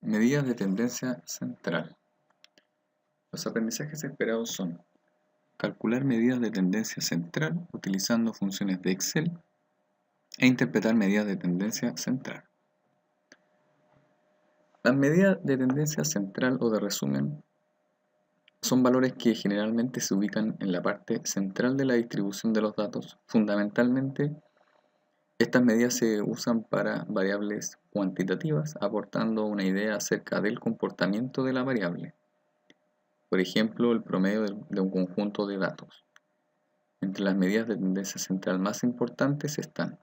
Medidas de tendencia central. Los aprendizajes esperados son calcular medidas de tendencia central utilizando funciones de Excel e interpretar medidas de tendencia central. Las medidas de tendencia central o de resumen son valores que generalmente se ubican en la parte central de la distribución de los datos. Fundamentalmente, estas medidas se usan para variables cuantitativas, aportando una idea acerca del comportamiento de la variable. Por ejemplo, el promedio de un conjunto de datos. Entre las medidas de tendencia central más importantes están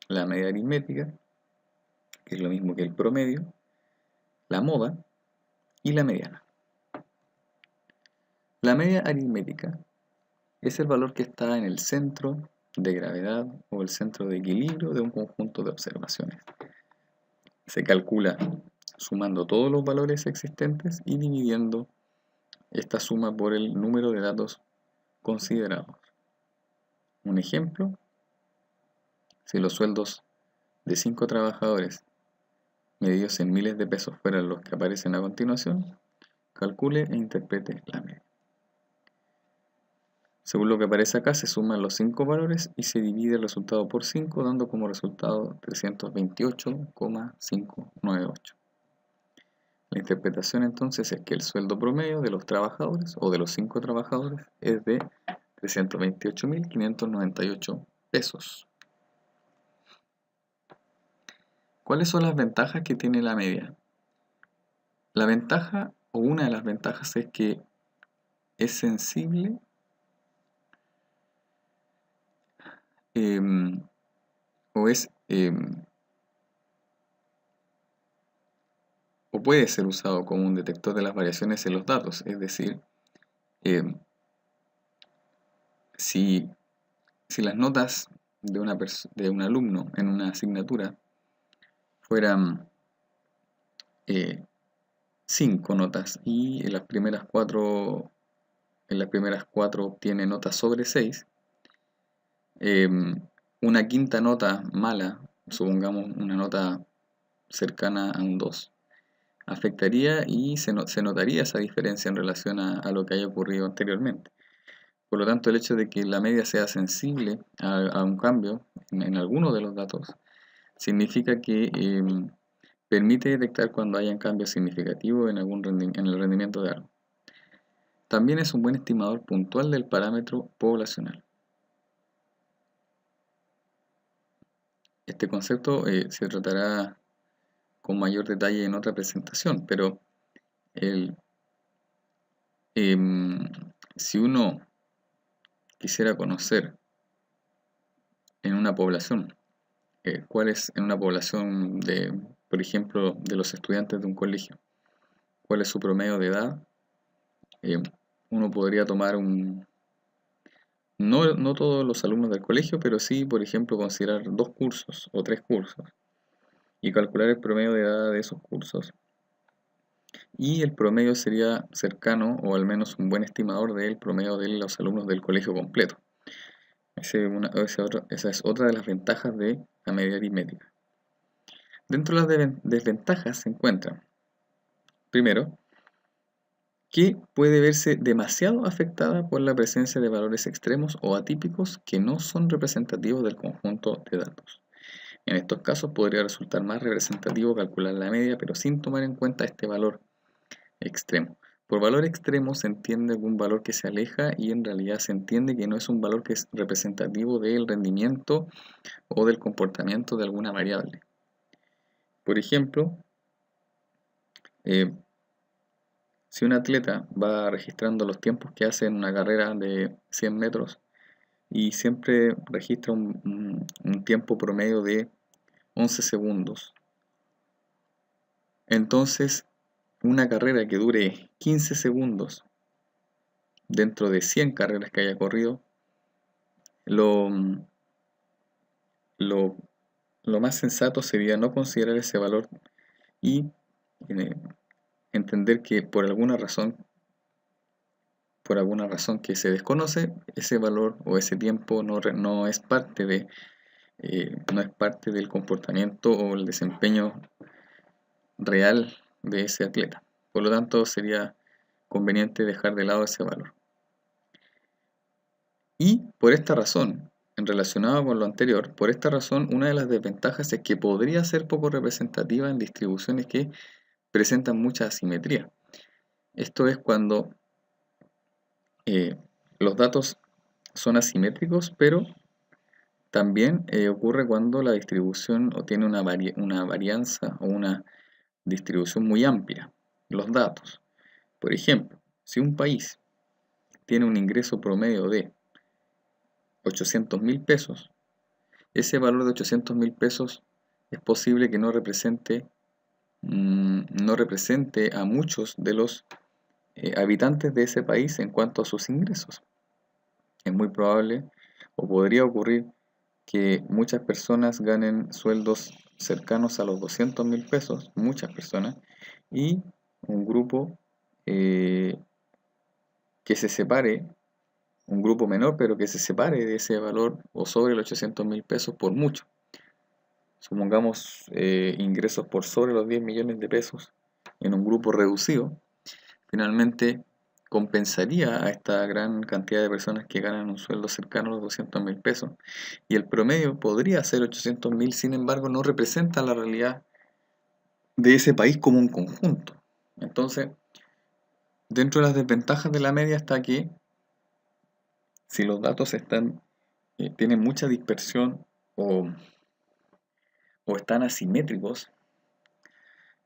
la media aritmética, que es lo mismo que el promedio, la moda y la mediana. La media aritmética es el valor que está en el centro de gravedad o el centro de equilibrio de un conjunto de observaciones. Se calcula sumando todos los valores existentes y dividiendo esta suma por el número de datos considerados. Un ejemplo, si los sueldos de 5 trabajadores medidos en miles de pesos fueran los que aparecen a continuación, calcule e interprete la media. Según lo que aparece acá, se suman los 5 valores y se divide el resultado por 5, dando como resultado 328,598. La interpretación entonces es que el sueldo promedio de los trabajadores o de los 5 trabajadores es de 328.598 pesos. ¿Cuáles son las ventajas que tiene la media? La ventaja, o una de las ventajas, es que es sensible o puede ser usado como un detector de las variaciones en los datos. Es decir, si las notas de un alumno en una asignatura fueran 5 notas y en las primeras 4 obtiene notas sobre 6, una quinta nota mala, supongamos una nota cercana a un 2, afectaría y se notaría esa diferencia en relación a lo que haya ocurrido anteriormente. Por lo tanto, el hecho de que la media sea sensible a un cambio en alguno de los datos significa que permite detectar cuando hayan cambios significativos en el rendimiento de algo. También es un buen estimador puntual del parámetro poblacional. Este concepto se tratará con mayor detalle en otra presentación, pero si uno quisiera conocer en una población, cuál es en una población de, por ejemplo, de los estudiantes de un colegio, cuál es su promedio de edad, uno podría tomar no todos los alumnos del colegio, pero sí, por ejemplo, considerar 2 cursos o 3 cursos y calcular el promedio de edad de esos cursos. Y el promedio sería cercano, o al menos un buen estimador del promedio de los alumnos del colegio completo. Esa es otra de las ventajas de la media aritmética. Dentro de las desventajas se encuentran, primero, que puede verse demasiado afectada por la presencia de valores extremos o atípicos que no son representativos del conjunto de datos. En estos casos podría resultar más representativo calcular la media, pero sin tomar en cuenta este valor extremo. Por valor extremo se entiende algún valor que se aleja y en realidad se entiende que no es un valor que es representativo del rendimiento o del comportamiento de alguna variable. Por ejemplo, si un atleta va registrando los tiempos que hace en una carrera de 100 metros y siempre registra un tiempo promedio de 11 segundos, entonces una carrera que dure 15 segundos dentro de 100 carreras que haya corrido, lo más sensato sería no considerar ese valor y entender que por alguna razón que se desconoce, ese valor o ese tiempo no es parte del comportamiento o el desempeño real de ese atleta. Por lo tanto, sería conveniente dejar de lado ese valor. Y por esta razón, en relacionado con lo anterior, por esta razón, una de las desventajas es que podría ser poco representativa en distribuciones que presentan mucha asimetría. Esto es cuando los datos son asimétricos, pero también ocurre cuando la distribución tiene una varianza o una distribución muy amplia. Los datos. Por ejemplo, si un país tiene un ingreso promedio de 800.000 pesos, ese valor de 800.000 pesos es posible que no represente a muchos de los habitantes de ese país en cuanto a sus ingresos. Es muy probable o podría ocurrir que muchas personas ganen sueldos cercanos a los 200.000 pesos, muchas personas, y un grupo que se separe, un grupo menor, pero que se separe de ese valor o sobre los 800.000 pesos por mucho. Supongamos ingresos por sobre los 10 millones de pesos en un grupo reducido, finalmente compensaría a esta gran cantidad de personas que ganan un sueldo cercano a los 200.000 pesos, y el promedio podría ser 800.000, sin embargo no representa la realidad de ese país como un conjunto. Entonces, dentro de las desventajas de la media está que si los datos tienen mucha dispersión o están asimétricos,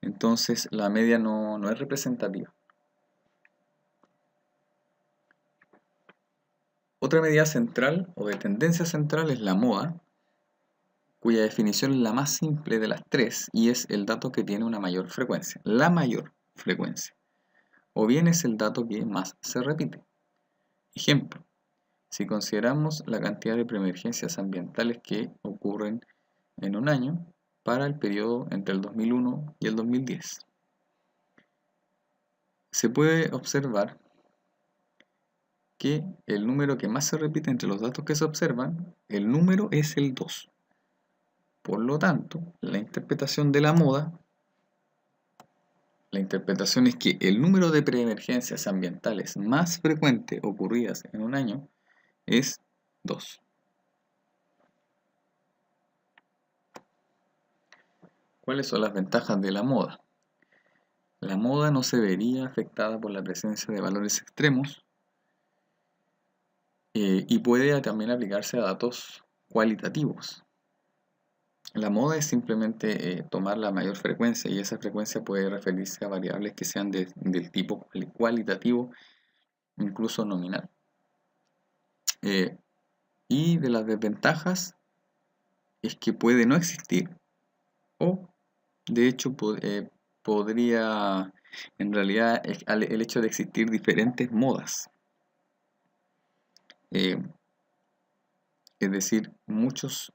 entonces la media no es representativa. Otra medida central o de tendencia central es la moda, cuya definición es la más simple de las tres y es el dato que tiene una mayor frecuencia, la mayor frecuencia, o bien es el dato que más se repite. Ejemplo, si consideramos la cantidad de preemergencias ambientales que ocurren en un año para el periodo entre el 2001 y el 2010, se puede observar que el número que más se repite entre los datos que se observan, el número es el 2. Por lo tanto, la interpretación de la moda, la interpretación es que el número de preemergencias ambientales más frecuente ocurridas en un año es 2. ¿Cuáles son las ventajas de la moda? La moda no se vería afectada por la presencia de valores extremos y puede también aplicarse a datos cualitativos. La moda es simplemente tomar la mayor frecuencia y esa frecuencia puede referirse a variables que sean del tipo cualitativo, incluso nominal. Y de las desventajas es que puede no existir o de hecho podría, en realidad el hecho de existir diferentes modas. Es decir, muchos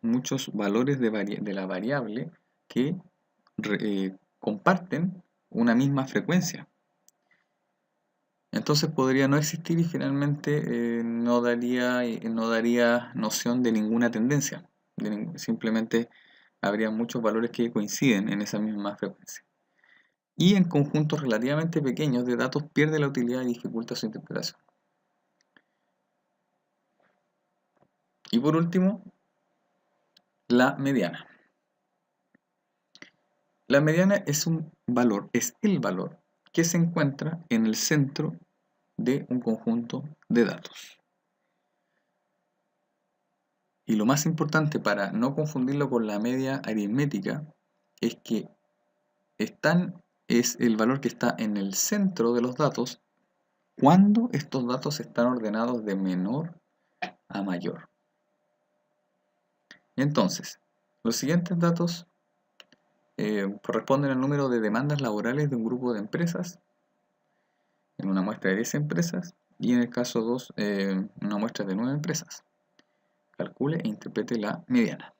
valores de la variable que comparten una misma frecuencia. Entonces podría no existir y finalmente no daría noción de ninguna tendencia. Simplemente habría muchos valores que coinciden en esa misma frecuencia. Y en conjuntos relativamente pequeños de datos pierde la utilidad y dificulta su interpretación. Y por último, la mediana. La mediana es el valor que se encuentra en el centro de un conjunto de datos. Y lo más importante para no confundirlo con la media aritmética es que es el valor que está en el centro de los datos cuando estos datos están ordenados de menor a mayor. Entonces, los siguientes datos corresponden al número de demandas laborales de un grupo de empresas en una muestra de 10 empresas y en el caso 2 una muestra de 9 empresas. Calcule e interprete la mediana.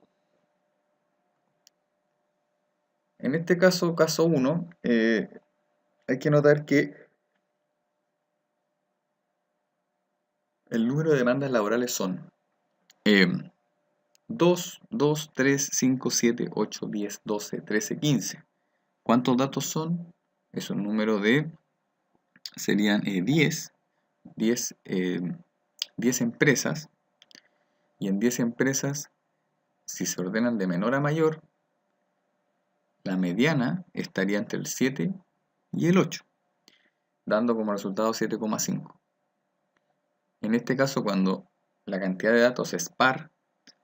En este caso 1, hay que notar que el número de demandas laborales son 2, 2, 3, 5, 7, 8, 10, 12, 13, 15. ¿Cuántos datos son? es un número de, serían 10 empresas, y en 10 empresas, si se ordenan de menor a mayor, la mediana estaría entre el 7 y el 8, dando como resultado 7,5. En este caso, cuando la cantidad de datos es par,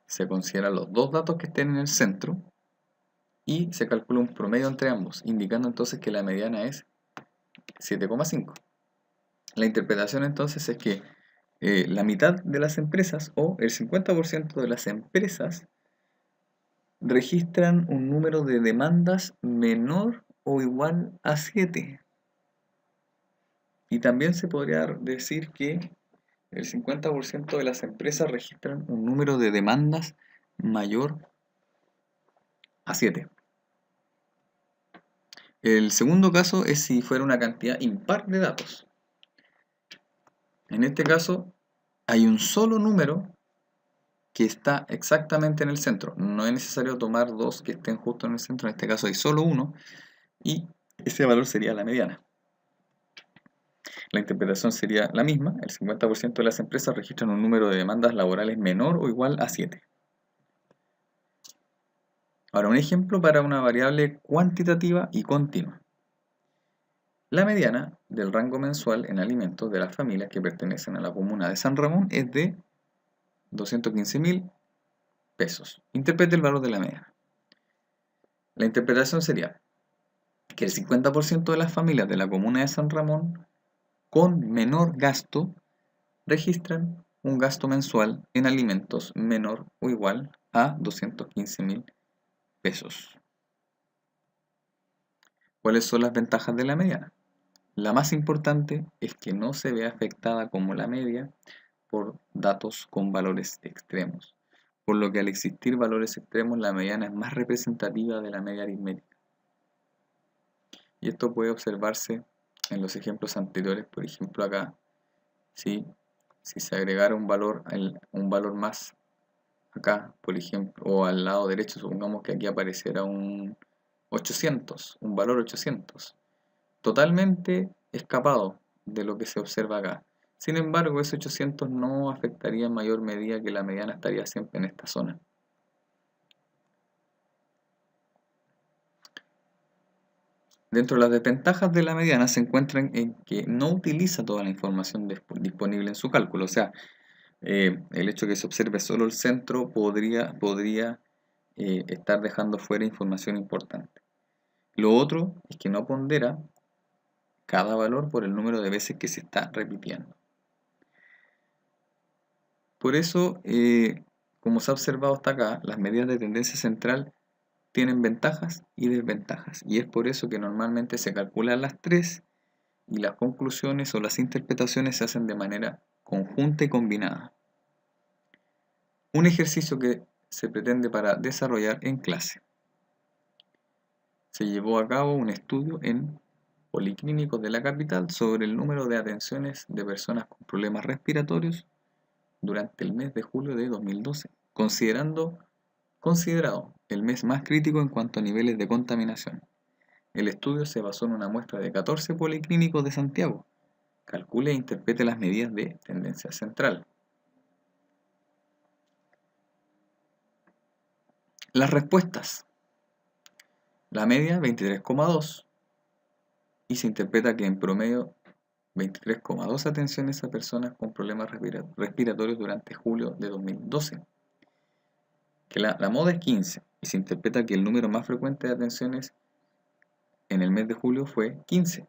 se consideran los dos datos que estén en el centro y se calcula un promedio entre ambos, indicando entonces que la mediana es 7,5. La interpretación entonces es que la mitad de las empresas o el 50% de las empresas registran un número de demandas menor o igual a 7. Y también se podría decir que el 50% de las empresas registran un número de demandas mayor a 7. El segundo caso es si fuera una cantidad impar de datos. En este caso hay un solo número que está exactamente en el centro. No es necesario tomar dos que estén justo en el centro. En este caso hay solo uno y ese valor sería la mediana. La interpretación sería la misma. El 50% de las empresas registran un número de demandas laborales menor o igual a 7. Ahora, un ejemplo para una variable cuantitativa y continua. La mediana del rango mensual en alimentos de las familias que pertenecen a la comuna de San Ramón es de 215.000 pesos. Interprete el valor de la mediana. La interpretación sería que el 50% de las familias de la comuna de San Ramón con menor gasto registran un gasto mensual en alimentos menor o igual a 215.000 pesos. ¿Cuáles son las ventajas de la mediana? La más importante es que no se ve afectada como la media por datos con valores extremos, por lo que al existir valores extremos la mediana es más representativa de la media aritmética. Y esto puede observarse en los ejemplos anteriores. Por ejemplo, acá, si se agregara un valor más acá, por ejemplo, o al lado derecho, supongamos que aquí apareciera un 800, un valor 800, totalmente escapado de lo que se observa acá. Sin embargo, ese 800 no afectaría en mayor medida, que la mediana estaría siempre en esta zona. Dentro de las desventajas de la mediana se encuentran en que no utiliza toda la información disponible en su cálculo. O sea, el hecho de que se observe solo el centro podría estar dejando fuera información importante. Lo otro es que no pondera cada valor por el número de veces que se está repitiendo. Por eso, como se ha observado hasta acá, las medidas de tendencia central tienen ventajas y desventajas. Y es por eso que normalmente se calculan las tres y las conclusiones o las interpretaciones se hacen de manera conjunta y combinada. Un ejercicio que se pretende para desarrollar en clase. Se llevó a cabo un estudio en policlínicos de la capital sobre el número de atenciones de personas con problemas respiratorios durante el mes de julio de 2012, considerado el mes más crítico en cuanto a niveles de contaminación. El estudio se basó en una muestra de 14 policlínicos de Santiago. Calcule e interprete las medidas de tendencia central. Las respuestas. La media 23,2 y se interpreta que en promedio 23,2 atenciones a personas con problemas respiratorios durante julio de 2012. Que la moda es 15 y se interpreta que el número más frecuente de atenciones en el mes de julio fue 15.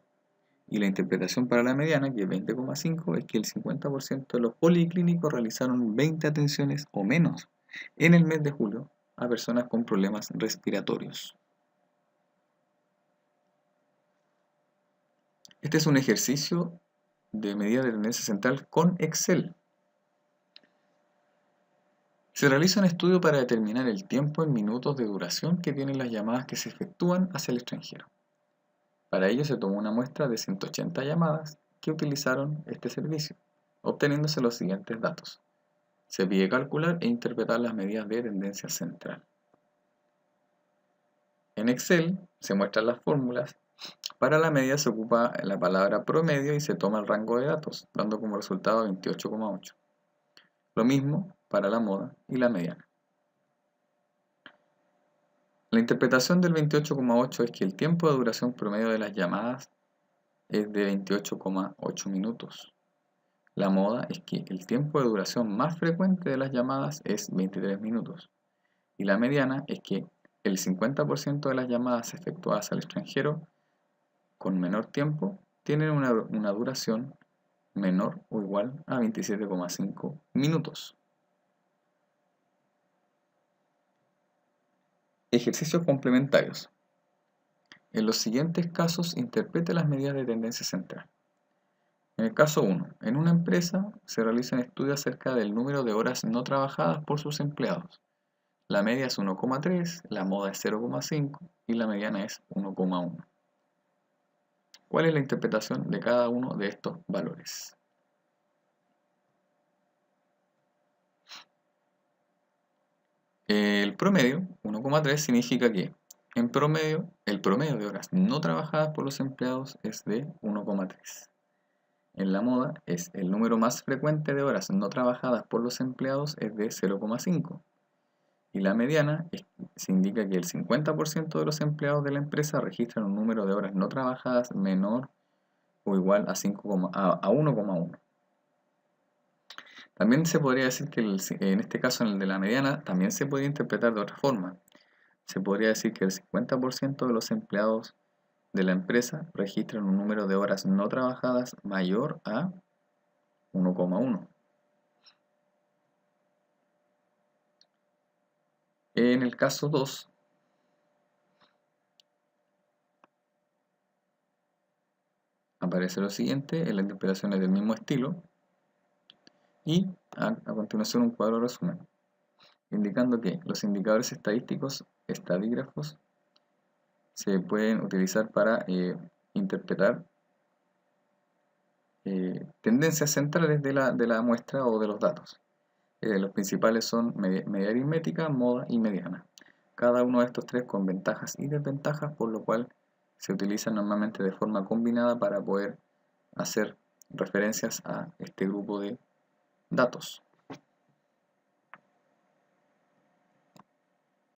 Y la interpretación para la mediana, que es 20,5, es que el 50% de los policlínicos realizaron 20 atenciones o menos en el mes de julio a personas con problemas respiratorios. Este es un ejercicio de medida de tendencia central con Excel. Se realiza un estudio para determinar el tiempo en minutos de duración que tienen las llamadas que se efectúan hacia el extranjero. Para ello se tomó una muestra de 180 llamadas que utilizaron este servicio, obteniéndose los siguientes datos. Se pide calcular e interpretar las medidas de tendencia central. En Excel se muestran las fórmulas Para la media se ocupa la palabra promedio y se toma el rango de datos, dando como resultado 28,8. Lo mismo para la moda y la mediana. La interpretación del 28,8 es que el tiempo de duración promedio de las llamadas es de 28,8 minutos. La moda es que el tiempo de duración más frecuente de las llamadas es 23 minutos. Y la mediana es que el 50% de las llamadas efectuadas al extranjero con menor tiempo tienen una duración menor o igual a 27,5 minutos. Ejercicios complementarios. En los siguientes casos interprete las medidas de tendencia central. En el caso 1, en una empresa se realiza un estudio acerca del número de horas no trabajadas por sus empleados. La media es 1,3, la moda es 0,5 y la mediana es 1,1. ¿Cuál es la interpretación de cada uno de estos valores? El promedio, 1,3, significa que en promedio, el promedio de horas no trabajadas por los empleados es de 1,3. En la moda, es el número más frecuente de horas no trabajadas por los empleados es de 0,5. Y la mediana se indica que el 50% de los empleados de la empresa registran un número de horas no trabajadas menor o igual a 1,1. También se podría decir que en este caso, en el de la mediana, también se podría interpretar de otra forma. Se podría decir que el 50% de los empleados de la empresa registran un número de horas no trabajadas mayor a 1,1. En el caso 2, aparece lo siguiente, en la interpretación es del mismo estilo, y a continuación un cuadro de resumen, indicando que los indicadores estadísticos, estadígrafos, se pueden utilizar para interpretar tendencias centrales de la muestra o de los datos. Los principales son media aritmética, moda y mediana. Cada uno de estos tres con ventajas y desventajas, por lo cual se utilizan normalmente de forma combinada para poder hacer referencias a este grupo de datos.